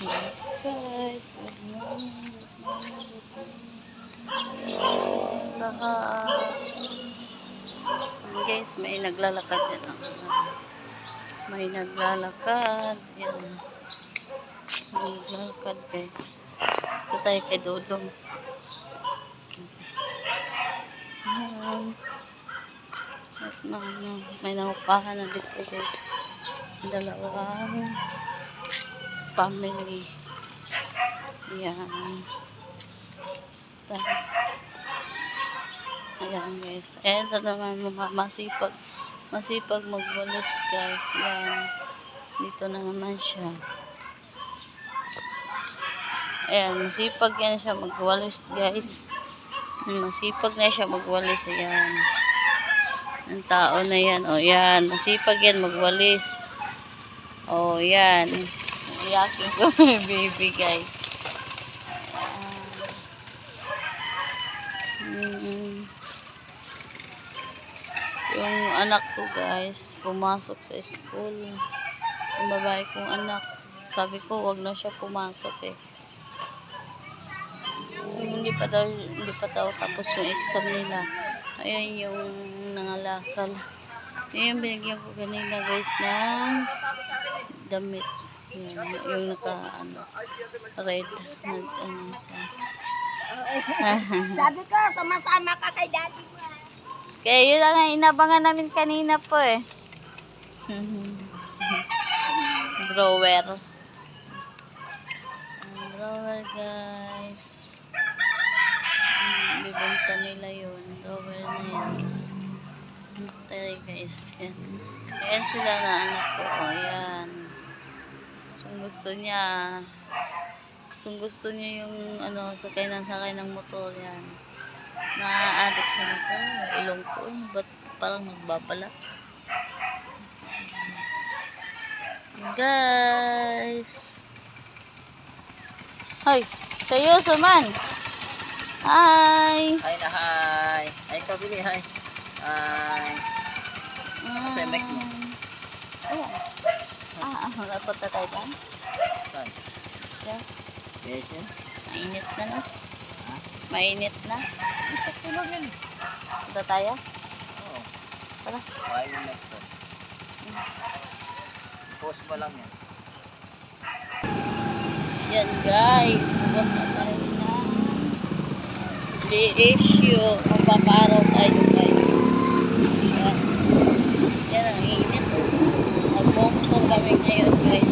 Guys, good morning, good morning, good morning. Lahat. Guys, may naglalakad dyan. May naglalakad. Yan. May naglalakad, guys. Ito tayo kay Dodong. Yan. At may naupahan na dito, guys. Dalawang family. Yan. Ayan, guys. Ito naman masipag magwalis, guys. Yan. Dito na naman siya. Ayan, masipag yan siya magwalis, guys. Masipag na siya magwalis. Ayan. Ang tao na yan. O, yan. Masipag yan magwalis. O, yan. Iyakin ko may baby, guys. Yung anak ko, guys, pumasok sa school. Yung babae kong anak. Sabi ko, wag na siya pumasok eh. Hindi pa daw tapos yung exam nila. Ayan yung nangalakal. Ayan, binigyan ko kanina, guys, ng damit. Ayan, yung red na Sabi ko, sama-sama ka kay daddy mo. kaya yun lang ang inabangan namin kanina po eh. Drawer. Drawer, guys. Bibenta nila yun. Drawer na yan. Tayo, guys. Ayan sila na anak ko. O, ayan. Gusto niya yung sakay ng motor yan. Na-addict sa motor. Ilong ko eh. Ba't parang nagbabalat? Guys. Hoy, kayo suman. Hi. Hi na hi. Ay, kabili hi. Hi. Kasi mic mo. Dapat na tayo dyan. Saan? Siya. Yes, yan. Mainit na na. Mainit na. Isa tulog yan. Punta tayo? Oo. Tara. Why yung mic to? Post mo lang yan. Yan, guys. Nabot na tayo na. Issue. Magpaparaw tayo, guys. Yan. Yan ang init. Nag-motor kami ngayon, guys.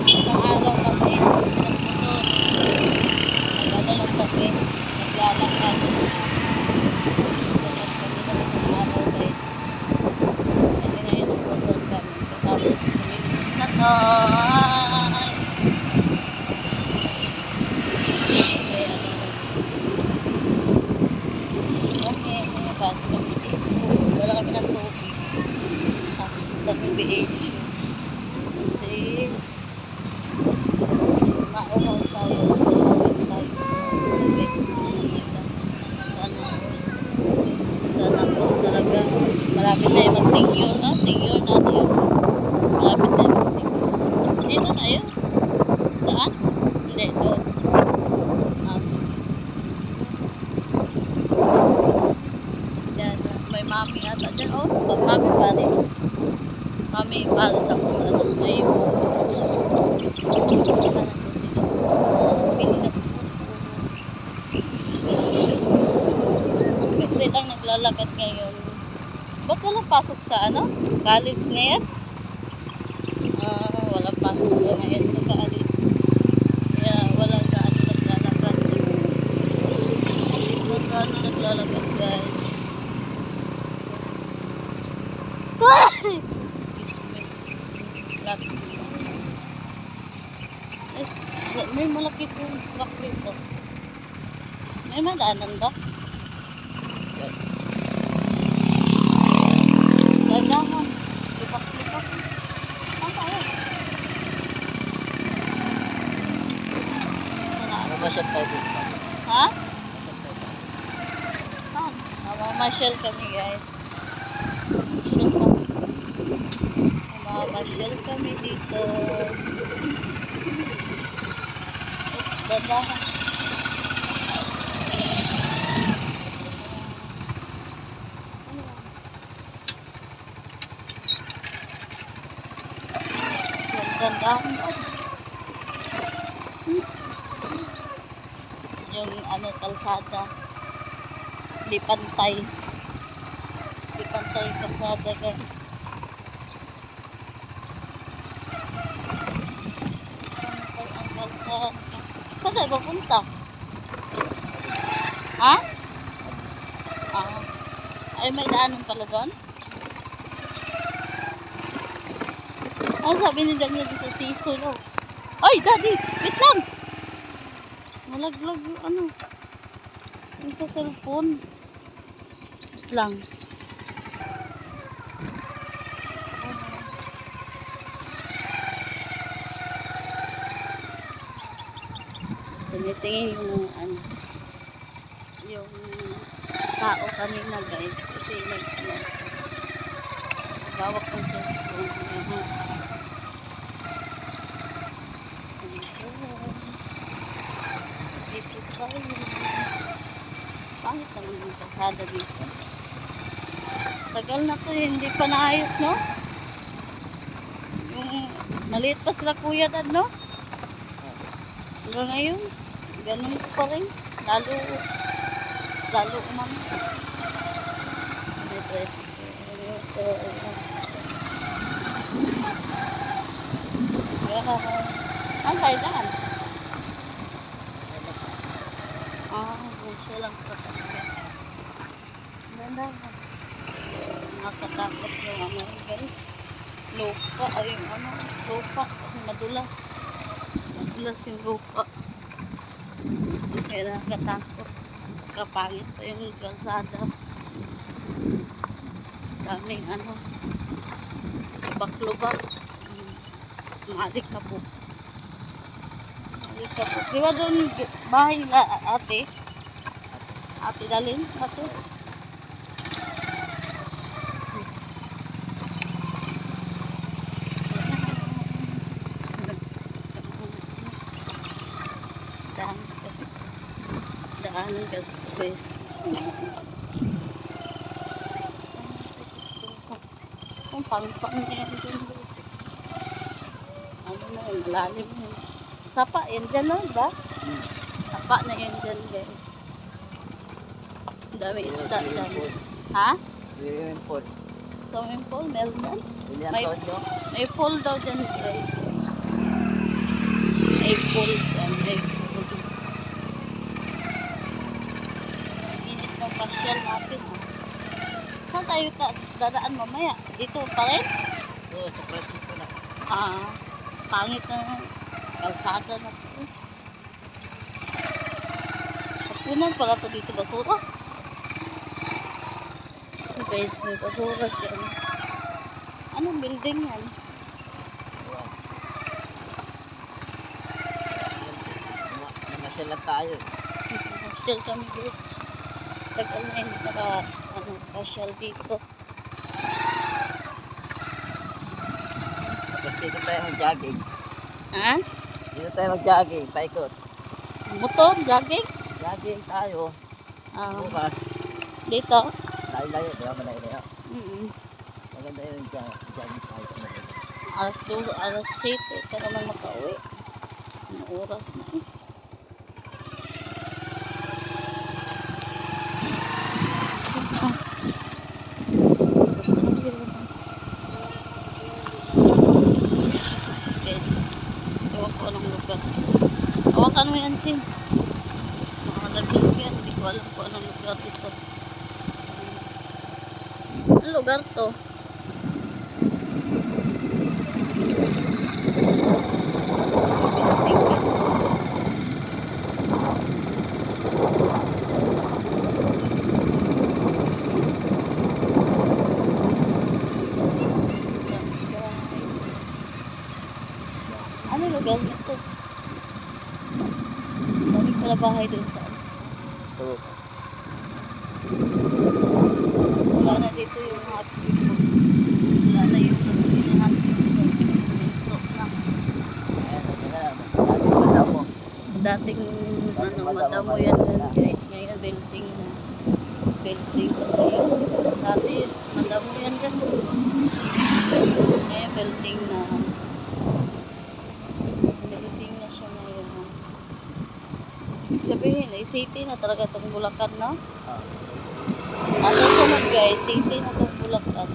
Isang araw kasi kami nag-motor. Nagdadalog kasi. Naglalakad. Ganyan kami sa isang araw, guys. Kasi ngayon nag-motor kami. Kasama sumilis na to. Wala kami ng tubig. Dami BH. Kasi mauhaw tayo. Sana po talaga. Malapit tayo mag-secure. Secure natin. Malapit tayo mag-secure. Dito tayo. Saan? Hindi, doon. Yan, may mami ata dyan. Oh, mami pare. Mami pare tapos may pili na kasi lang naglalakad ngayon. Ba't walang pasok sa college ngayon? Walang pasok ngayon sa college. Kaya walang naglalakad. Naglalakad, guys. Excuse me. Lapit. May malaki pong truck dito. May madaanan ba? Gagahan. Lipak-lipak. Saan tayo? Masyad tayo dito. Ha? Masyad tayo. Saan? Mamasyal kami, guys. Mamasyal kami. Mamasyal kami dito. Ganda. Ganda. Yung ano, kalsada. Di pantay. Di pantay kalsada, guys. Saan tayo papunta? Ha? Ah. Ay, may daanan pala doon? Ano sabi ni Daniel sa siso, no? Ay, daddy! Wait lang! Nalaglag yung ano. Yung sa cellphone. Wait lang. Tinitingin yung ano, yung tao kanina, guys, kasi ano, gawak ng cellphone. Dito tayo. Pangit naman yung kasada dito. Tagal na to, hindi pa naayos, no? Yung maliit pa sila kuya dad, no? Hanggang ngayon, ganun pa rin. Lalo umano. May dress. Ang tayo daan? Siya lang katakot. Ganda. Nakatakot yung ano, guys. Lupa, ay yung ano, lupa. Kasi madulas. Madulas yung lupa. Kaya nakatakot. Kapangit pa yung kalsada. Daming ano, lubak-lubak. Maadik na po. Maadik na po. Di ba doon bahay na ate? Ate Dalin? Ate? Daanan kasi guys. Kung pang-pang na yan dyan guys. Ano na yun, malalim yun. Sapa yan dyan no, ba? Sapa na yan dyan guys. Dami isda dyan. Ha? Swimming pool. Swimming pool, meron dyan? May May pool daw dyan guys. May pool dyan, may pool. Init ng pasyal natin. Saan tayo dadaan mamaya? Dito pa rin? Oo, sa Francisco na. Pangit na kalsada na ito. Kapunan pala ito dito basura. Guys, may basura dyan. Anong building yan? Namasyal lang tayo. Pasyal kami guys. Tagal na hindi pasyal dito. Tapos dito tayo mag-jogging. Ha? Dito tayo mag-jogging, paikot. Motor, jogging? Jogging tayo. Bukas. Dito? Layo-layo, di ba? Malayo-layo. Maganda yun jogging tayo. Alas 2, alas 7. Ka naman makauwi. Ano oras na eh. Guys, ewan ko anong lugar. Hawakan mo yan, Chin. Makadagdag yan. Hindi ko alam kung anong lugar dito. Anong lugar to? Ano lugar nito? Dami pala bahay doon sa ano. Oo. Wala na dito yung happy people. Wala na yung kasama ng happy people. dating ano, madamo yan dyan guys. Ngayon building na. Building na ngayon. Dati madamo yan dyan. Ngayon building na. Building na siya ngayon. Ibig sabihin, city na talaga itong Bulacan, no? Ang susunod guys, city na itong Bulacan.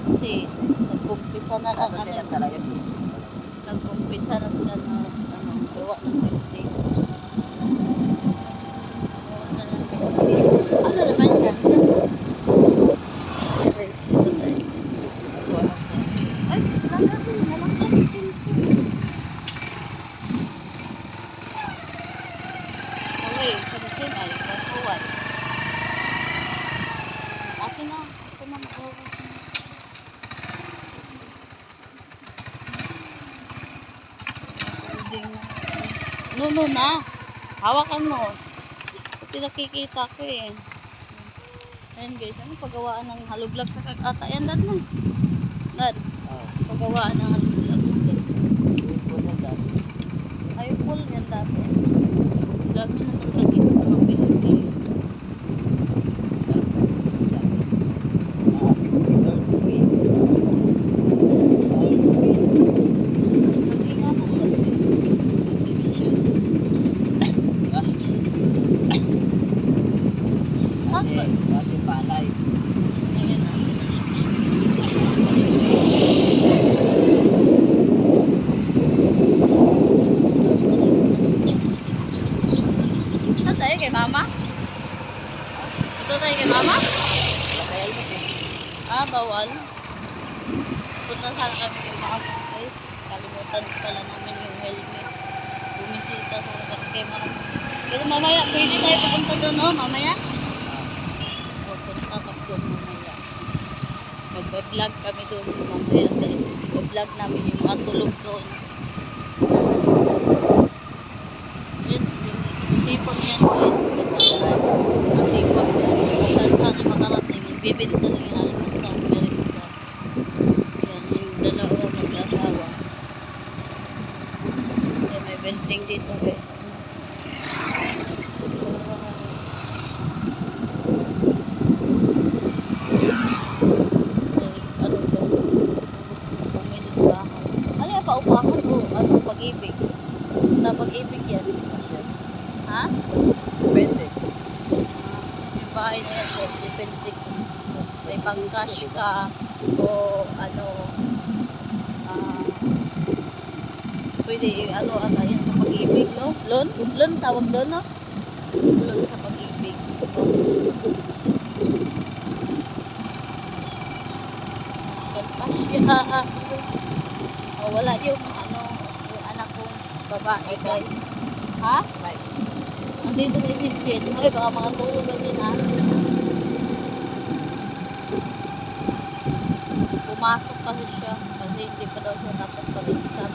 Kasi nagkumpisa na ang Kasi ano. yan talaga. Nagkumpisa na sila na ano, gawa ng building. Gawa na ng building. Ano naman yan? Guys, dito tayo. Ay, nalagay, nalagay. Okay, sabihin ay, kasuway. Akin na magawa. Nuno na. Hawakan mo. Ito nakikita ko eh. Ayan guys, ano paggawaan ng haluglag sa kakata? Yan dad na. Dad, paggawaan ng haluglag. Ay, full yan dati. Dami na talaga dito mga pinagay. Dati palay. Ayan na. Ito tayo kay mama? Ito tayo kay mama? Kaya helmet eh. Ah, bawal. Punta sana kami kay mama. Ay, kalimutan pala namin yung helmet. Bumisita sana kami kay mama. Pero mamaya, pwede tayo pupunta doon, no? Mamaya? Pupunta kami doon mamaya. Mag-vlog kami doon mamaya, guys. Mag-vlog namin yung mga tulog doon. Yan, yung sipon yan, guys. Masipag yan. Saan sana makarating. Bibenta lang yung almusal sa merienda. Yan, yung dalawang mag-asawa. Yan, may building dito, guys. Ano daw? Bumili sa bahay. Ano yung paupahan ko? Ano? Pag-ibig. Sa pag-ibig yan. Ha? Depende. Yung bahay na yan, sir, depende kung may pang-cash ka o ano, pwede, ano, yan sa pag-ibig, no? Loan? Loan tawag doon, no? Loan sa pag-ibig. Wala yung, ano, yung anak kong babae, guys. Ha? Andito na yung Vincent. Ay, baka makatulog na din, ha? Pumasok kasi siya. Kasi hindi pa daw siya tapos pag-exam.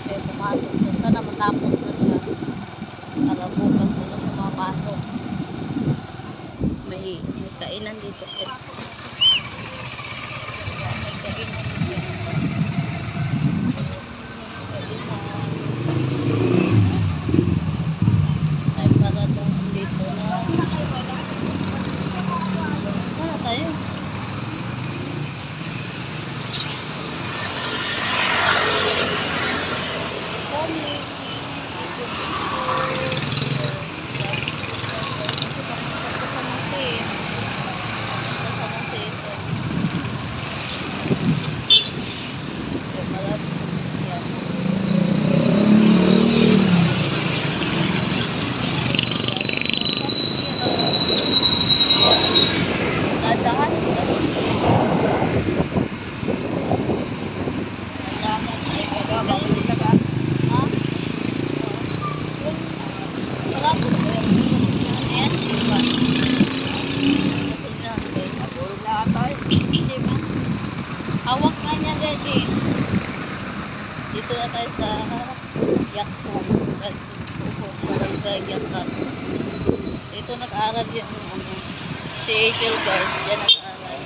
Kaya pumasok siya. Sana matapos na siya. Para bukas na siya mapasok. May kainan dito. May kainan dito. Ay, para doon dito na. Sana tayo. Hawak nga niya, Daddy. Dito na tayo sa Yakpo, Francisco, Barangay Yakat. Dito nag-aaral yung ano, si Angel, guys. Diyan nag-aaral.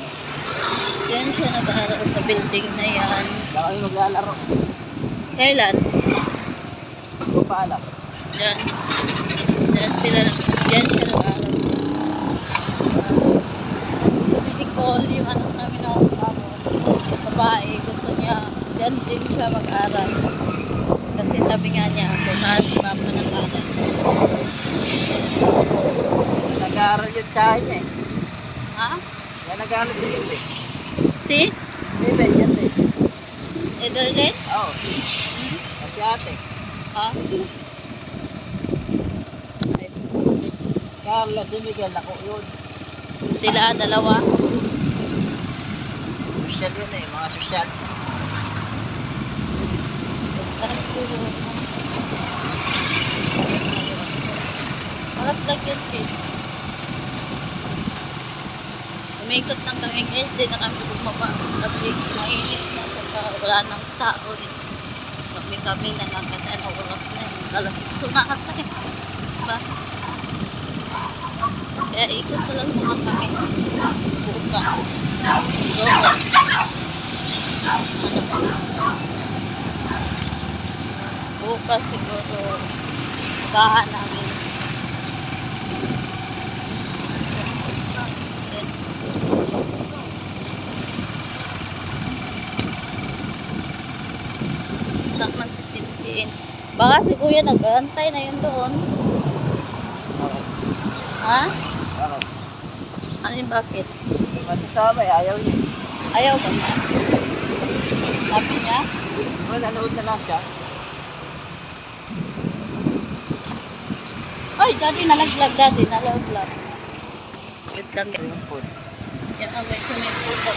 Diyan siya nag-aaral sa building na yan. Baka yung maglalaro. Kailan? nagpaalam? Diyan. Diyan sila, diyan siya nag-aaral. Gusto ni Nicole, yung anak namin na babae, gusto niya, diyan din siya mag-aral. Kasi sabi nga niya, bukas, papa nag-aaral. Nag-aaral yung tsahin niya eh. Ha? Yan nag-aaral din yun eh. Si? Bebe, yan eh. Ederlen? Oo. Kasi ate. Ha? Carla, si Miguel, ako yun. Sila, dalawa. Sosyal yun eh, mga sosyal. Mga vlog yun, kid. Umikot lang kami guys, di na kami bumaba. Kasi mainit na, saka wala nang tao eh. Kami na lang kasi ano oras na yun. Alas 8 na ata eh. Diba? Kaya ikot na lang muna kami. Bukas. So, bukas siguro bahan namin. Sama si Chinchin. Baka si Kuya nag-aantay na yun doon. Ha? Ako. Ano yung bakit? Masasama eh, ayaw niya. Ayaw ba niya? Sabi niya? Well, nanood na lang siya. Ay, daddy, nalaglag, daddy, nalaglag. Wait lang. Yung food. Yan ang may sumipot pa.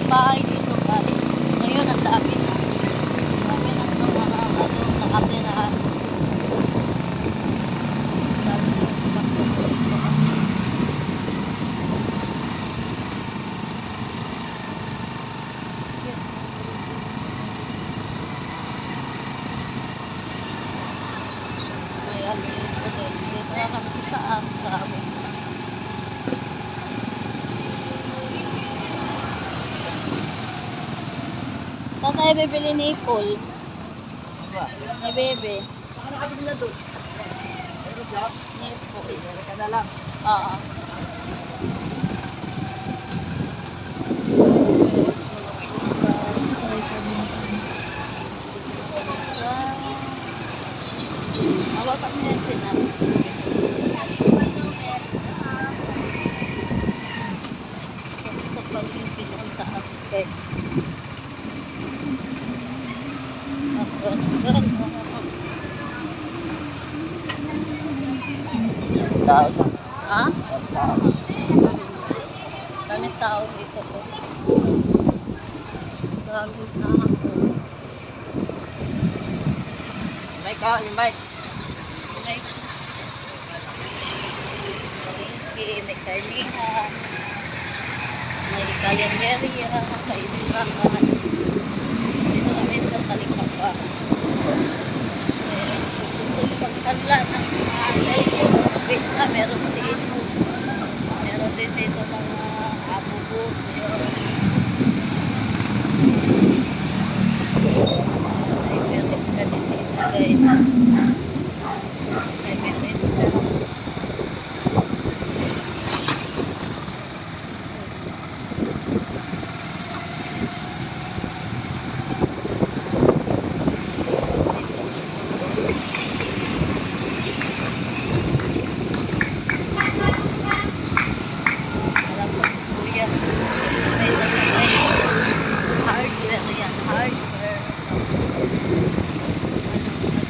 Bahay dito guys. Ngayon ang dami na. Dami na ng mga nakatirahan. Dami na sakto dito. Ayan dito din. Dito na kami sa taas sa amin. Saan tayo bibili ni Paul? Ni Bebe. Saan nakabili na doon? Ni Paul. Meron ka na lang. Oo. Awa kami yan sila. Sa pag-ibig ang taas guys. Tao na. Ha? Tao. Dami tao dito po. Dami tao. Mike ka, yung Mike. May palengke, may karnihan, may kalenderya, may ibahan. Dito kami sa Talikapa. Gusto niyo magtagla ng mga cellphone. Meron dito. Meron din dito mga abubo. May meron ka din dito guys. May meron.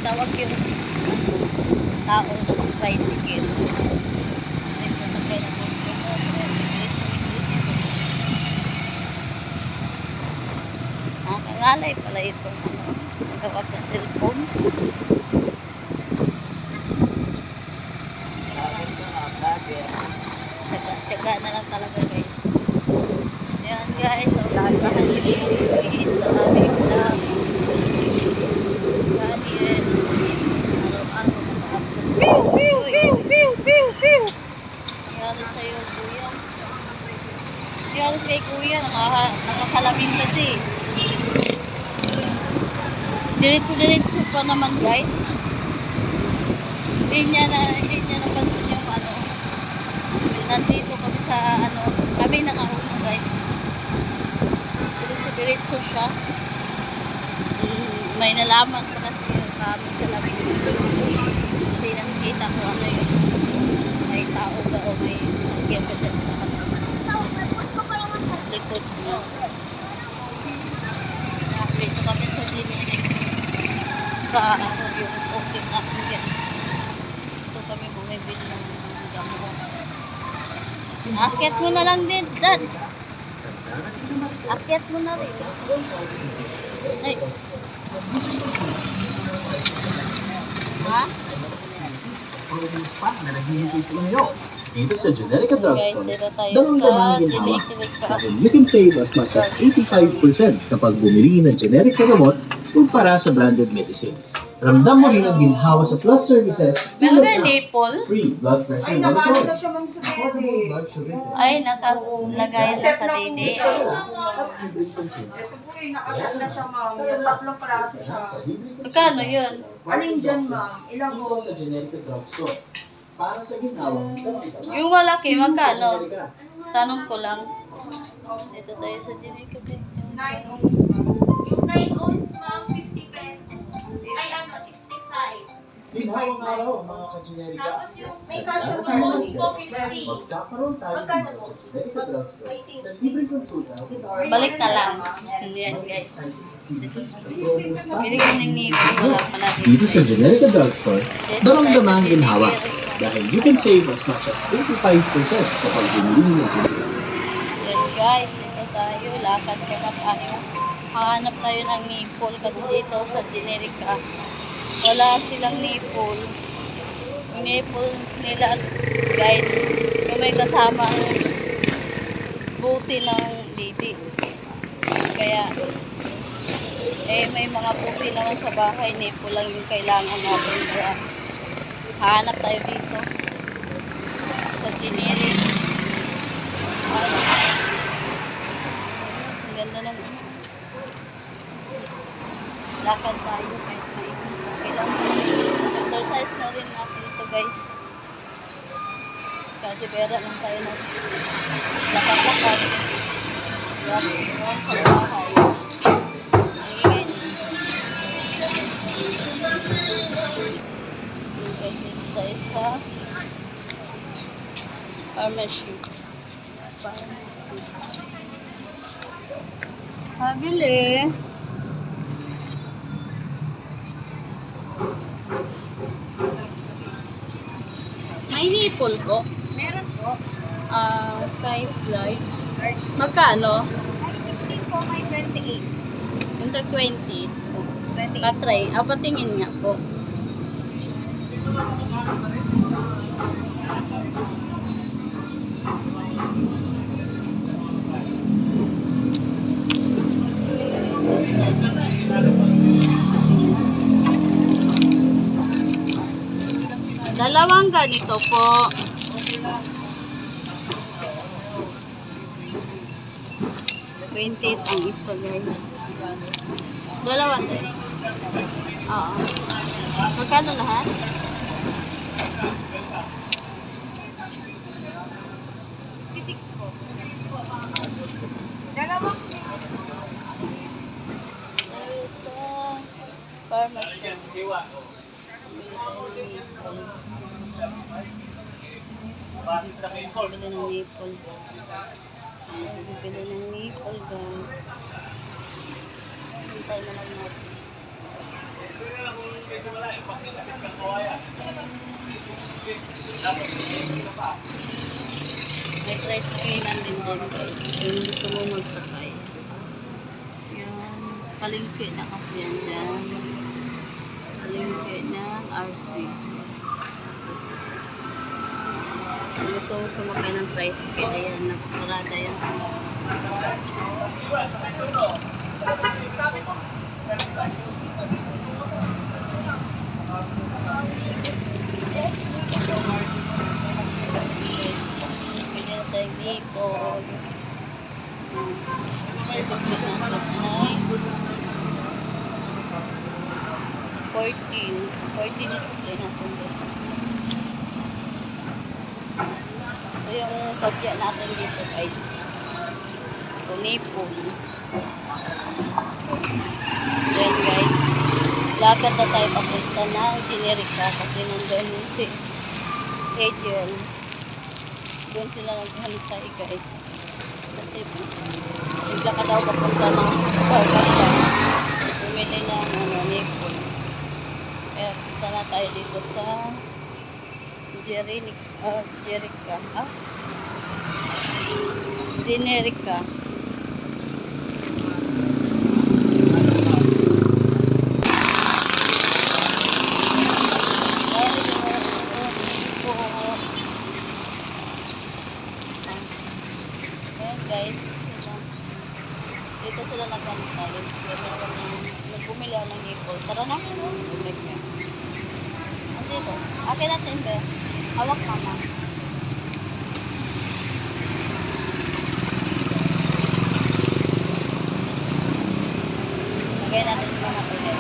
tawag yung tao ng tricycle. May sasakay na kangalay pala itong nagawag ng cellphone. Tsaga na lang talaga guys. Yan guys, ang lagahan dito sa aming vlog. Daniel, araw-araw naka-upload. Nangyari sa'yo kuya. Nangyari kay kuya, nakasalamin kasi. Diretso pa naman guys. Hindi niya napansin yung ano. Nandito kami sa ano, kami nakauna guys. Diretso siya. May nalaman pa kasi sa amin sa labing. Hindi nakikita ko ano yun. May tao ba o may sakyan pa dyan sa ano. Likod niya. Dito kami sa Giminik. Sa ano yung okay natin yan. Ito kami bumibili ng gamot. Akyat mo na lang din, Dad. Akyat mo na rin. Ay. Ha? Programs pa na naghihintay sa inyo. Dito sa Generica Guys, Drugstore, dito tayo dalawang sa damang ginhawa. Generica. Dahil you can save as much as 85% kapag bumili ng generic na gamot kumpara sa branded medicines. Ramdam mo rin ang ginhawa sa plus services Meron tulad ba ng nipple? free blood pressure monitoring, affordable blood sugar test, Ay, nakalagay na sa dede. at libreng consumer. Ito po nakaset na siya, ma'am. Yung tatlong klase siya. Sa libreng Magkano yun? Alin dyan, ma'am? Ilang Dito po? sa Generica Drugstore. Para sa ginhawang damang-dama. Yung malaki, magkano? Generica. Tanong ko lang. Dito tayo sa Generica. 9 ounce. Yung 9 ounce, ma'am, 50 pesos. Ay, ano, 65. Ginhawang araw, mga ka-Generica. Tapos yung May Sa kasya darating po, na ounce ko, Lunes, 50. magkakaroon tayo dito sa Generica Drugstore ng libreng konsulta with our Balik na lang. Yan guys. Bili ko ng nipple. Wala pala dito. Dito sa Generica Drugstore, damang-dama ang ginhawa dahil you can save as much as 85% kapag bumili ng generic. Yan guys, ito tayo. Lakad ka tayo. Hahanap tayo ng nipple kasi dito sa Generica. Wala silang nipple. Yung nipple nila guys, yung may kasama ang buti ng didi. Kaya may mga puti naman sa bahay, nipple lang yung kailangan natin. Kaya hanap tayo dito sa generic. Ang ganda ng lakad tayo kahit maikot. Okay lang. Exercise na rin natin ito guys. Kasi pera lang tayo na lakad-lakad. Lakad sa bahay. Guys, ito tayo sa pharmacy. Pabili. May nipple po. Meron po. Size large. Magkano? Ay, 15 po, may 28. Yung tag 20. 28. Patry. Patingin nga po. Dalawang ganito po. $28 ang isa guys. Dalawa din. Oo. Magkano lahat? 56 po. Dalawang Tayo sa pharmacy. Bibili ng nipple. Bibili ng nipple guys. Hintay na lang natin. May tricycle din din guys. Yung gusto mo magsakay. Yan. Palengke na kasi yan dyan. Palengke ng RC. Tapos, kung gusto mo sumakay ng tricycle, ayan, nakaparada yan sa pwede na tayong ipon. May sukli na ay 14 na sukli natin dito. Ito yung sadya natin dito guys. Tunipon. Then guys, lakad na tayo papunta ng Generica kasi nandun yung si Angel. Doon sila naghantay guys. Kasi bigla ka daw papunta ng Barkada. Bumili ng nipon. Kaya punta na tayo dito sa Generica. Generica. Guys, dito sila nagkantay. Nagbumili ng ipol. Tara na. Bumili ka. Andito. Akin natin ba? Hawak mama. Lagay natin yung mga tuloy.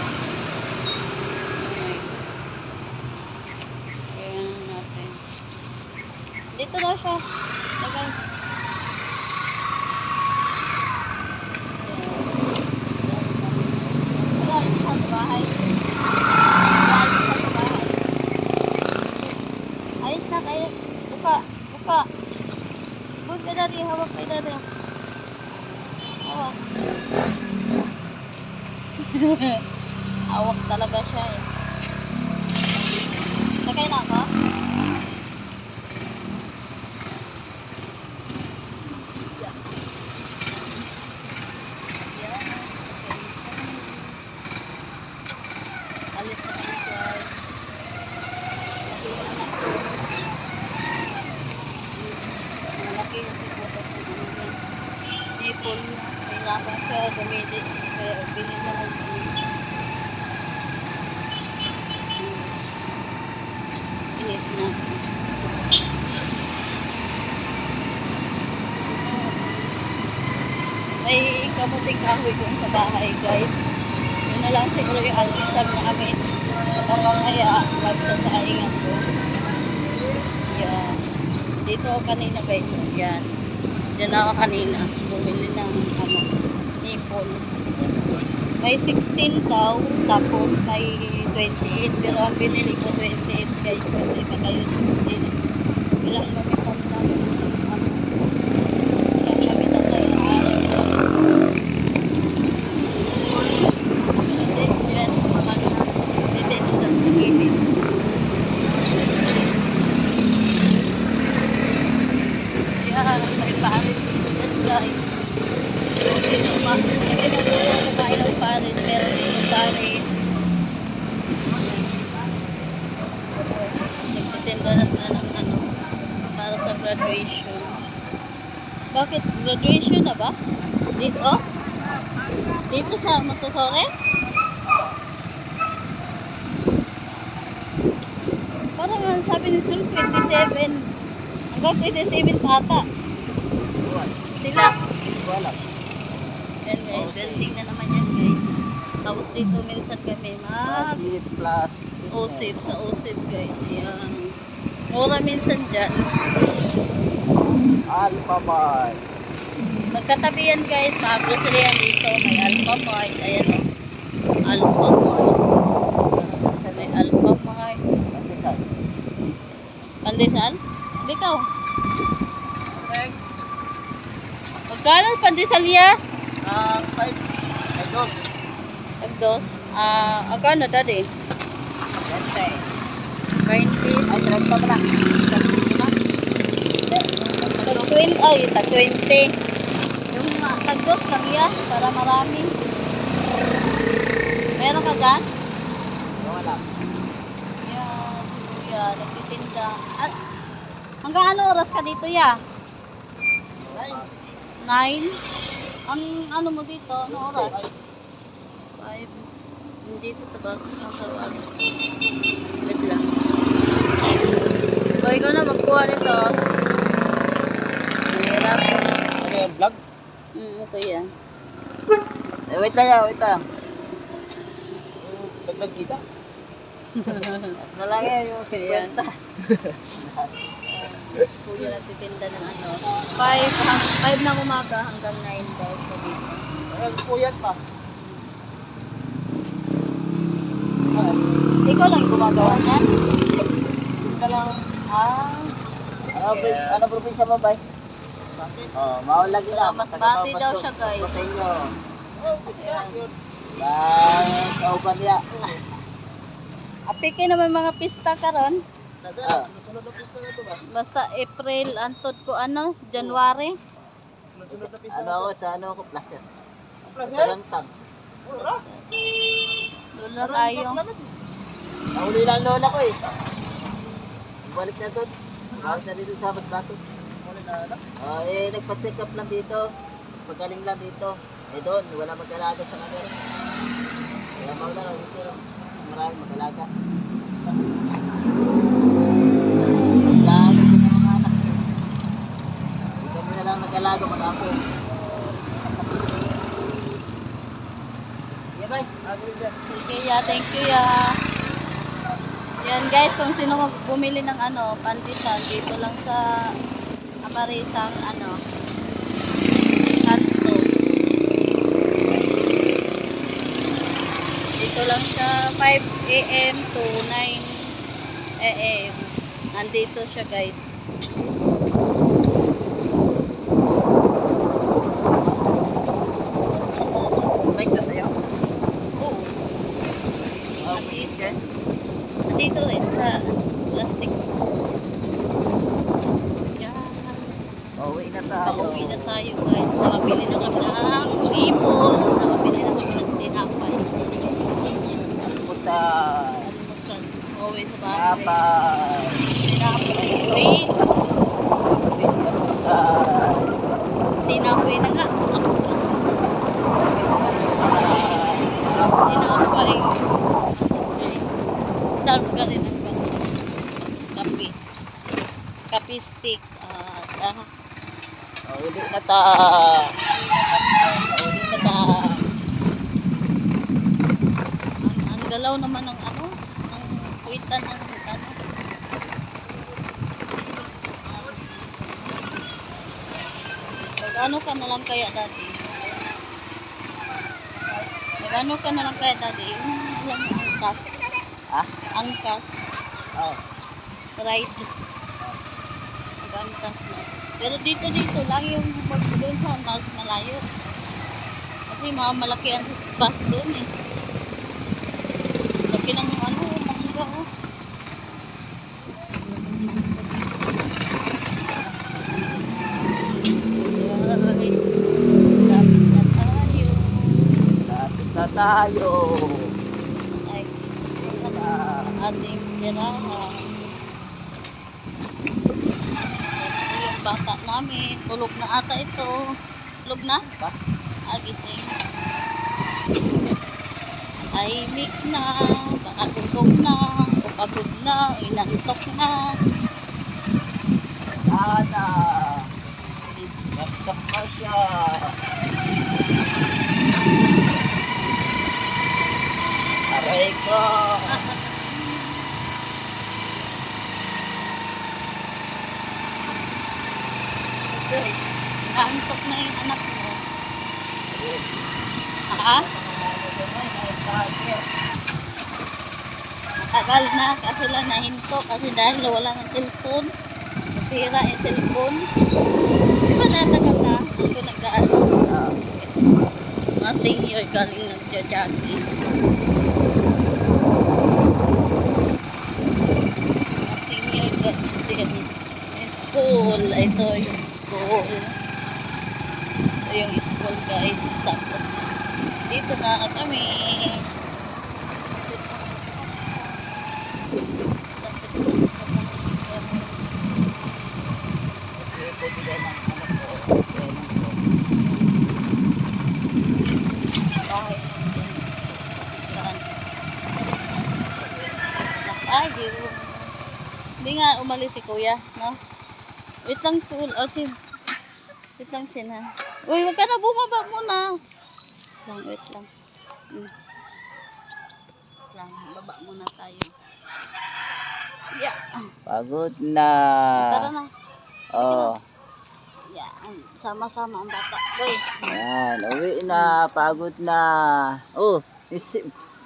Lagay natin. Dito daw siya. Lagay. Bahay. Ayos na kayo. Buka. Buka ka dari. Hawak kayo dari. Hawak. Hawak talaga siya eh. Sakay na ako? Alis na kayo guys. Malaki yung siguro ko naman. Ipon. Kailangan siya gamitin. Kaya bilhin na lang kami. Bilhin na. May kamuting kahoy doon sa bahay guys. Yun na lang siguro yung almusal namin. At mamaya, magsasaingan ko. Yan. Dito ako kanina guys. Yan. Diyan ako kanina. Bumili ng ipon. May 16 daw. Tapos may 28. Pero ang binili ko 28 guys. Kasi baka yung 16. Ilang mamitan lang. Ilang mamitan tayo ng araw. Nagtitinda na sila ng para sa graduation. Bakit? Graduation na ba? Dito? Dito sa Montessori? Parang sabi ni Sul 27. Hanggang 27 pa ata. Sila. Wala. Yan guys, building na naman yan guys. Tapos dito minsan kami Plus. OSIP sa OSIP guys. Ayan. Mura minsan dyan. Alphamart. Magkatabi yan guys. Mga grocery yan dito. May Alphamart. Ayan o. Alphamart. May Alphamart. Pandesal. Pandesal? Dito. Magkano ang pandesal ya? 5. Ay, 2. Agdos. Agkano dati? 20. 20. Ay, drive pa pala. Tag 20. Ay, tag 20. Yung tagdos lang yan, para marami. Meron ka dyan? Wala. Yan, si Kuya, nagtitinda. At hanggang ano oras ka dito, ya? 9? Ang ano mo dito, ano oras? 5. Dito sa bago, sa bago. Wait lang. So, ikaw na magkuha nito. Mahirap. Ano yung vlog? Okay yan. Eh, wait lang yan, wait lang. Dagdag kita? Na lang yan, yung 50. Kuya nagtitinda ng ano. 5 ng umaga hanggang 9 daw po dito. Ano, puyat pa. Ikaw lang yung gumagawa niyan? Ito lang. Ah, Ano probinsya mo, bay? Oh, mao lagi lang. Masbate daw siya, guys. Sa inyo. Bang, kauban niya. apike naman mga pista karon. Ah. Basta April antod ko ano, January. Ano ako sa ano ako, plaster. Tarantang. Doon na tayo. Nahuli lang lola ko eh. Balik na doon. Balik na dito sa Masbate. Nagpa-check up lang dito. Pagaling lang dito. Eh doon, wala mag-alaga sa kanila. Kaya maula lang dito. Maraming mag-alaga. Mag-alaga sa mga anak eh. Hindi kami na lang nag-alaga, mag-ako. Yeah, bye. Sige ya, thank you ya. Yan guys, kung sino bumili ng ano, pantisan dito lang sa Amarisang ano, kanto. Dito lang siya 5 AM to 9 AM. Nandito siya guys. Bike na sa'yo. Oo. Okay. Nandito rin sa plastic. Yan. Pauwi na tayo. Pauwi na tayo guys. Nakabili na kami ng ipon. Nakabili na kami ng tinapay. Pusa. Almusal. Pauwi sa bahay. Apa. Tinapay. Wait. Tinapay na nga. Tinapay. Guys. Starve ka rin ang kape. Kape stick. Pauwi na ta. Pauwi na ta. Ang galaw naman ng ano, ng kuitan ng ano. Ano ka na lang kaya dati? Ano ka na lang kaya dati? Yung lang angkas. Ha? Angkas. Oh. Ride. Angkas na. Pero dito lang yung doon sa mas malayo. Kasi mga malaki ang bus doon eh. Laki ng ano, mangga oh. Lapit na tayo. Ay, ating tirahan. Yung bata namin, tulog na ata ito. Tulog na? Pa? Agising. Tahimik na, baka gutom na, o pagod na, inantok na. Ana. Nagsak na siya. Aray ko. Okay. Naantok na yung anak mo. Ha? Matagal na kasi lang nahinto kasi dahil wala ng cellphone. Nasira yung cellphone. Di ba natagal na? Ako nag-ano. Mga senior galing nagja-jogging. ito yung school. Ito yung school guys. Tapos dito na kami. Hindi po bigay ng anak ko. Training ko. Bahay. Ay, dito. Hindi nga umalis si kuya, no? Wait lang, cool. Oh, Chin. Wait lang, Chin, ha? Uy, wag ka na bumaba muna. Wait lang. Wait lang, baba muna tayo. Yeah. Pagod na. Tara na. Oh. Yeah. Sama-sama ang bata, guys. Yan, uwi na. Pagod na. Oh,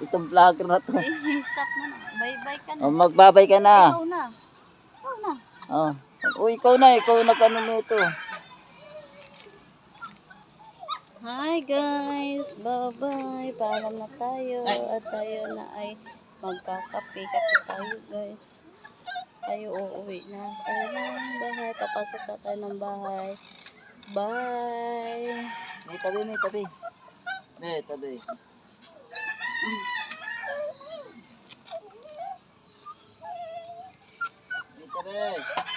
itong vlogger na to. Stop mo na. Bye-bye ka na. Oh, magbabay ka na. Ikaw na. Ikaw na. Oh. Uy, ikaw na. Ikaw nag-ano nito. Hi guys, bye-bye. Paalam na tayo at tayo na ay magkakape-kape tayo guys. Tayo uuwi na. Tayo ng bahay. Papasok na tayo ng bahay. Bye. May tabi, may tabi. May tabi. May tabi.